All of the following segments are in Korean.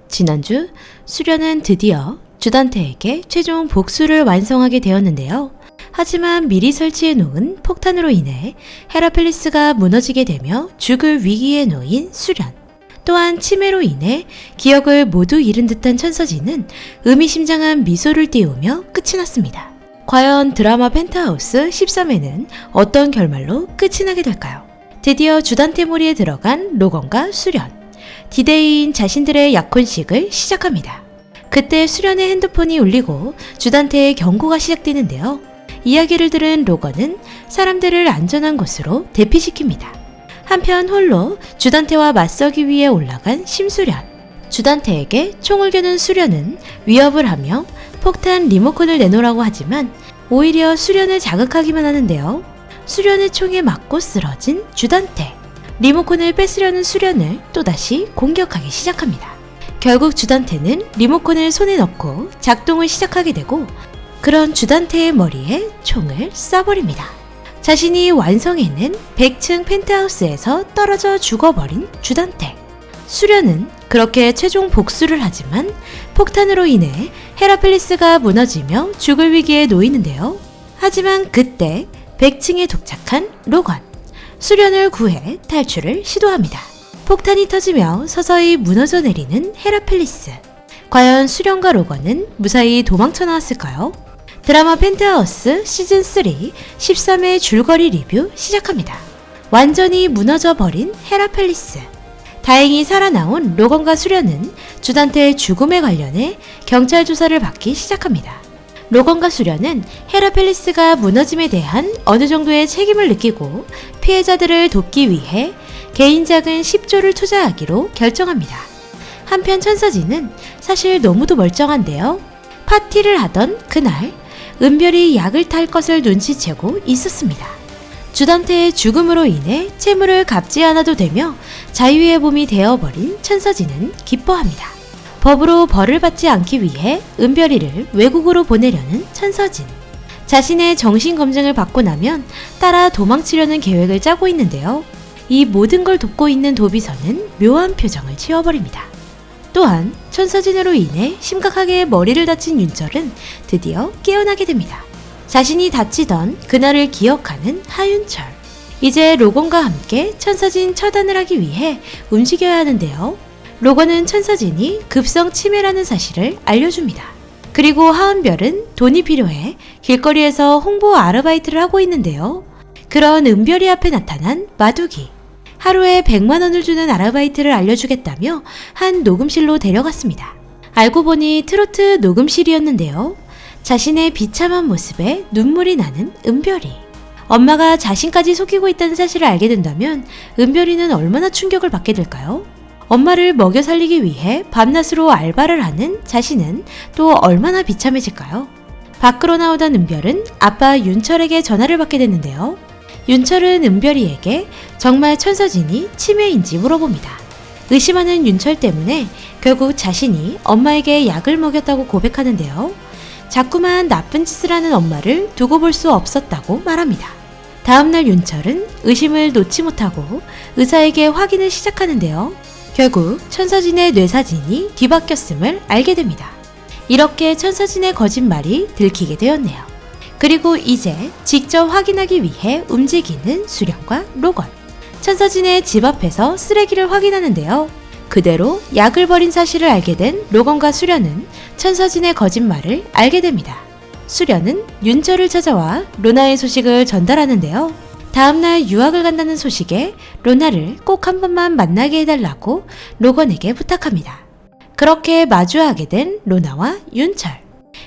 지난주 수련은 드디어 주단태에게 최종 복수를 완성하게 되었는데요. 하지만 미리 설치해 놓은 폭탄으로 인해 헤라클레스가 무너지게 되며 죽을 위기에 놓인 수련. 또한 치매로 인해 기억을 모두 잃은 듯한 천서진은 의미심장한 미소를 띄우며 끝이 났습니다. 과연 드라마 펜트하우스 13회는 어떤 결말로 끝이 나게 될까요? 드디어 주단태 몰이에 들어간 로건과 수련. 디데이인 자신들의 약혼식을 시작합니다. 그때 수련의 핸드폰이 울리고 주단태의 경고가 시작되는데요. 이야기를 들은 로건은 사람들을 안전한 곳으로 대피시킵니다. 한편 홀로 주단태와 맞서기 위해 올라간 심수련. 주단태에게 총을 겨눈 수련은 위협을 하며 폭탄 리모컨을 내놓으라고 하지만 오히려 수련을 자극하기만 하는데요. 수련의 총에 맞고 쓰러진 주단태. 리모컨을 뺏으려는 수련을 또다시 공격하기 시작합니다. 결국 주단태는 리모컨을 손에 넣고 작동을 시작하게 되고 그런 주단태의 머리에 총을 쏴버립니다. 자신이 완성해낸 100층 펜트하우스에서 떨어져 죽어버린 주단태. 수련은 그렇게 최종 복수를 하지만 폭탄으로 인해 헤라클레스가 무너지며 죽을 위기에 놓이는데요. 하지만 그때 100층에 도착한 로건. 수련을 구해 탈출을 시도합니다. 폭탄이 터지며 서서히 무너져 내리는 헤라클레스. 과연 수련과 로건은 무사히 도망쳐 나왔을까요? 드라마 펜트하우스 시즌3 13회 줄거리 리뷰 시작합니다. 완전히 무너져 버린 헤라클레스. 다행히 살아나온 로건과 수련은 주단태의 죽음에 관련해 경찰 조사를 받기 시작합니다. 로건과 수련은 헤라클레스가 무너짐에 대한 어느 정도의 책임을 느끼고 피해자들을 돕기 위해 개인자금 10조를 투자하기로 결정합니다. 한편 천서진은 사실 너무도 멀쩡한데요. 파티를 하던 그날 은별이 약을 탈 것을 눈치채고 있었습니다. 주단태의 죽음으로 인해 채무를 갚지 않아도 되며 자유의 봄이 되어버린 천서진은 기뻐합니다. 법으로 벌을 받지 않기 위해 은별이를 외국으로 보내려는 천서진. 자신의 정신검증을 받고 나면 따라 도망치려는 계획을 짜고 있는데요. 이 모든 걸 돕고 있는 도비서는 묘한 표정을 지어버립니다. 또한 천서진으로 인해 심각하게 머리를 다친 윤철은 드디어 깨어나게 됩니다. 자신이 다치던 그날을 기억하는 하윤철. 이제 로건과 함께 천서진 처단을 하기 위해 움직여야 하는데요. 로건은 천서진이 급성 치매라는 사실을 알려줍니다. 그리고 하은별은 돈이 필요해 길거리에서 홍보 아르바이트를 하고 있는데요. 그런 은별이 앞에 나타난 마두기. 하루에 100만 원을 주는 아르바이트를 알려주겠다며 한 녹음실로 데려갔습니다. 알고 보니 트로트 녹음실이었는데요. 자신의 비참한 모습에 눈물이 나는 은별이. 엄마가 자신까지 속이고 있다는 사실을 알게 된다면 은별이는 얼마나 충격을 받게 될까요? 엄마를 먹여 살리기 위해 밤낮으로 알바를 하는 자신은 또 얼마나 비참해질까요? 밖으로 나오던 은별은 아빠 윤철에게 전화를 받게 됐는데요. 윤철은 은별이에게 정말 천서진이 치매인지 물어봅니다. 의심하는 윤철 때문에 결국 자신이 엄마에게 약을 먹였다고 고백하는데요. 자꾸만 나쁜 짓을 하는 엄마를 두고 볼 수 없었다고 말합니다. 다음날 윤철은 의심을 놓지 못하고 의사에게 확인을 시작하는데요. 결국 천서진의 뇌사진이 뒤바뀌었음을 알게 됩니다. 이렇게 천서진의 거짓말이 들키게 되었네요. 그리고 이제 직접 확인하기 위해 움직이는 수련과 로건. 천서진의 집 앞에서 쓰레기를 확인하는데요. 그대로 약을 버린 사실을 알게 된 로건과 수련은 천서진의 거짓말을 알게 됩니다. 수련은 윤철을 찾아와 로나의 소식을 전달하는데요. 다음날 유학을 간다는 소식에 로나를 꼭 한 번만 만나게 해달라고 로건에게 부탁합니다. 그렇게 마주하게 된 로나와 윤철.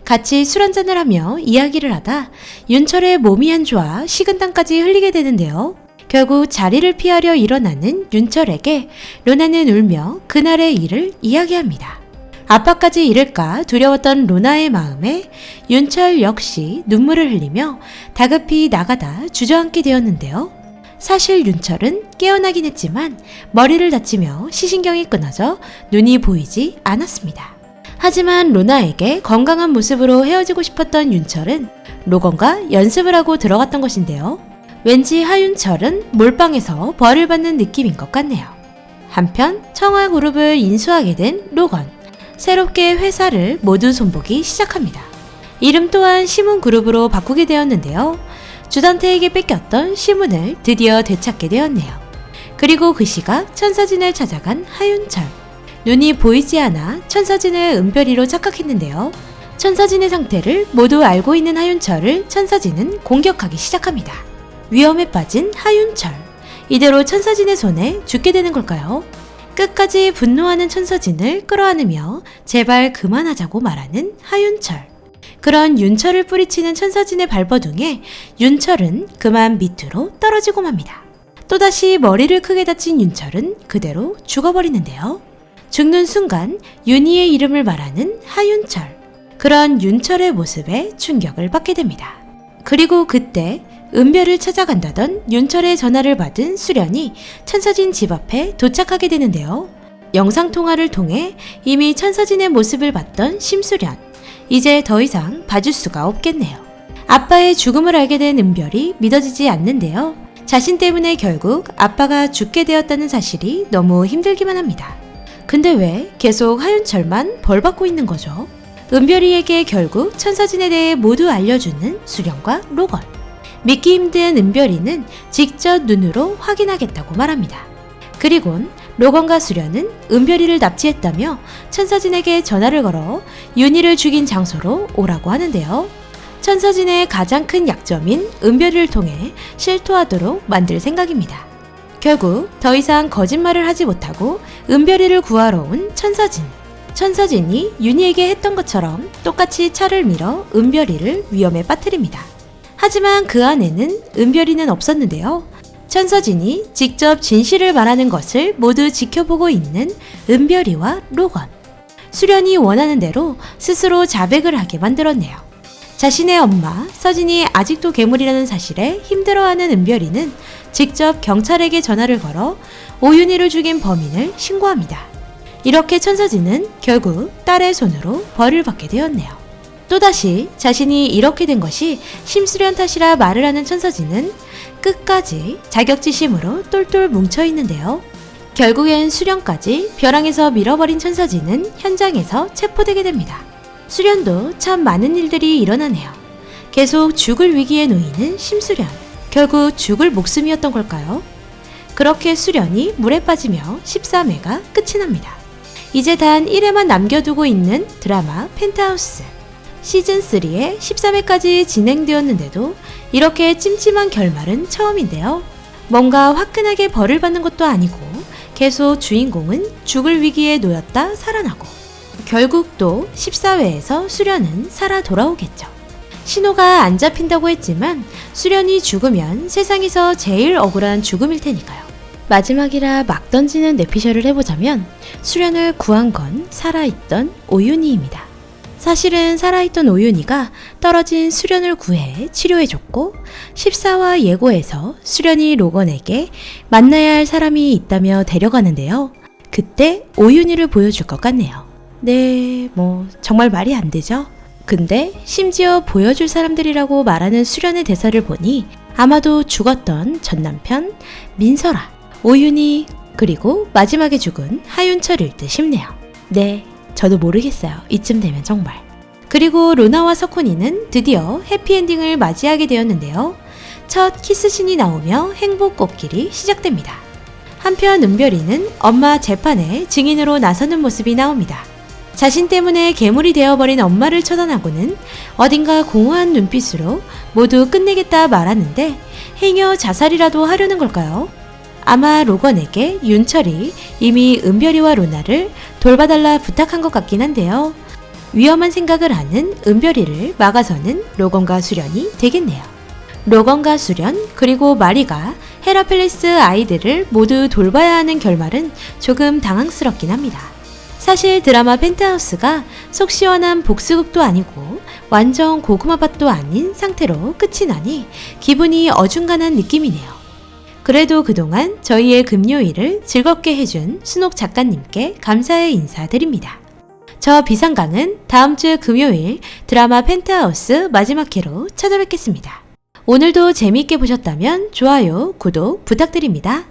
같이 술 한잔을 하며 이야기를 하다 윤철의 몸이 안 좋아 식은땀까지 흘리게 되는데요. 결국 자리를 피하려 일어나는 윤철에게 로나는 울며 그날의 일을 이야기합니다. 아빠까지 잃을까 두려웠던 로나의 마음에 윤철 역시 눈물을 흘리며 다급히 나가다 주저앉게 되었는데요. 사실 윤철은 깨어나긴 했지만 머리를 다치며 시신경이 끊어져 눈이 보이지 않았습니다. 하지만 로나에게 건강한 모습으로 헤어지고 싶었던 윤철은 로건과 연습을 하고 들어갔던 것인데요. 왠지 하윤철은 몰빵에서 벌을 받는 느낌인 것 같네요. 한편 청아 그룹을 인수하게 된 로건. 새롭게 회사를 모두 손보기 시작합니다. 이름 또한 시문그룹으로 바꾸게 되었는데요. 주단태에게 뺏겼던 시문을 드디어 되찾게 되었네요. 그리고 그 시각 천서진을 찾아간 하윤철. 눈이 보이지 않아 천서진을 은별이로 착각했는데요. 천서진의 상태를 모두 알고 있는 하윤철을 천서진은 공격하기 시작합니다. 위험에 빠진 하윤철. 이대로 천서진의 손에 죽게 되는 걸까요? 끝까지 분노하는 천서진을 끌어안으며 제발 그만하자고 말하는 하윤철. 그런 윤철을 뿌리치는 천서진의 발버둥에 윤철은 그만 밑으로 떨어지고 맙니다. 또다시 머리를 크게 다친 윤철은 그대로 죽어버리는데요. 죽는 순간 윤희의 이름을 말하는 하윤철. 그런 윤철의 모습에 충격을 받게 됩니다. 그리고 그때 은별을 찾아간다던 윤철의 전화를 받은 수련이 천서진 집 앞에 도착하게 되는데요. 영상통화를 통해 이미 천서진의 모습을 봤던 심수련. 이제 더 이상 봐줄 수가 없겠네요. 아빠의 죽음을 알게 된 은별이 믿어지지 않는데요. 자신 때문에 결국 아빠가 죽게 되었다는 사실이 너무 힘들기만 합니다. 근데 왜 계속 하윤철만 벌받고 있는 거죠? 은별이에게 결국 천서진에 대해 모두 알려주는 수련과 로건. 믿기 힘든 은별이는 직접 눈으로 확인하겠다고 말합니다. 그리곤 로건과 수련은 은별이를 납치했다며 천서진에게 전화를 걸어 윤희를 죽인 장소로 오라고 하는데요. 천서진의 가장 큰 약점인 은별이를 통해 실토하도록 만들 생각입니다. 결국 더 이상 거짓말을 하지 못하고 은별이를 구하러 온 천서진. 천서진이 윤희에게 했던 것처럼 똑같이 차를 밀어 은별이를 위험에 빠뜨립니다. 하지만 그 안에는 은별이는 없었는데요. 천서진이 직접 진실을 말하는 것을 모두 지켜보고 있는 은별이와 로건. 수련이 원하는 대로 스스로 자백을 하게 만들었네요. 자신의 엄마 서진이 아직도 괴물이라는 사실에 힘들어하는 은별이는 직접 경찰에게 전화를 걸어 오윤희를 죽인 범인을 신고합니다. 이렇게 천서진은 결국 딸의 손으로 벌을 받게 되었네요. 또다시 자신이 이렇게 된 것이 심수련 탓이라 말을 하는 천서진은 끝까지 자격지심으로 똘똘 뭉쳐있는데요. 결국엔 수련까지 벼랑에서 밀어버린 천서진은 현장에서 체포되게 됩니다. 수련도 참 많은 일들이 일어나네요. 계속 죽을 위기에 놓이는 심수련. 결국 죽을 목숨이었던 걸까요? 그렇게 수련이 물에 빠지며 13회가 끝이 납니다. 이제 단 1회만 남겨두고 있는 드라마 펜트하우스. 시즌3의 13회까지 진행되었는데도 이렇게 찜찜한 결말은 처음인데요. 뭔가 화끈하게 벌을 받는 것도 아니고 계속 주인공은 죽을 위기에 놓였다 살아나고 결국 또 14회에서 수련은 살아 돌아오겠죠. 신호가 안 잡힌다고 했지만 수련이 죽으면 세상에서 제일 억울한 죽음일 테니까요. 마지막이라 막 던지는 내피셜을 해보자면 수련을 구한 건 살아있던 오윤희입니다. 사실은 살아있던 오윤희가 떨어진 수련을 구해 치료해줬고 14화 예고에서 수련이 로건에게 만나야 할 사람이 있다며 데려가는데요. 그때 오윤희를 보여줄 것 같네요. 네, 정말 말이 안 되죠? 근데 심지어 보여줄 사람들이라고 말하는 수련의 대사를 보니 아마도 죽었던 전남편 민설아, 오윤희, 그리고 마지막에 죽은 하윤철일 듯 싶네요. 네, 저도 모르겠어요. 이쯤 되면 정말. 그리고 로나와 석훈이는 드디어 해피엔딩을 맞이하게 되었는데요. 첫 키스신이 나오며 행복 꽃길이 시작됩니다. 한편 은별이는 엄마 재판에 증인으로 나서는 모습이 나옵니다. 자신 때문에 괴물이 되어버린 엄마를 처단하고는 어딘가 공허한 눈빛으로 모두 끝내겠다 말하는데 행여 자살이라도 하려는 걸까요? 아마 로건에게 윤철이 이미 은별이와 로나를 돌봐달라 부탁한 것 같긴 한데요. 위험한 생각을 하는 은별이를 막아서는 로건과 수련이 되겠네요. 로건과 수련 그리고 마리가 헤라펠리스 아이들을 모두 돌봐야 하는 결말은 조금 당황스럽긴 합니다. 사실 드라마 펜트하우스가 속 시원한 복수극도 아니고 완전 고구마밭도 아닌 상태로 끝이 나니 기분이 어중간한 느낌이네요. 그래도 그동안 저희의 금요일을 즐겁게 해준 순옥 작가님께 감사의 인사드립니다. 저 비상강은 다음 주 금요일 드라마 펜트하우스 마지막 회로 찾아뵙겠습니다. 오늘도 재미있게 보셨다면 좋아요, 구독 부탁드립니다.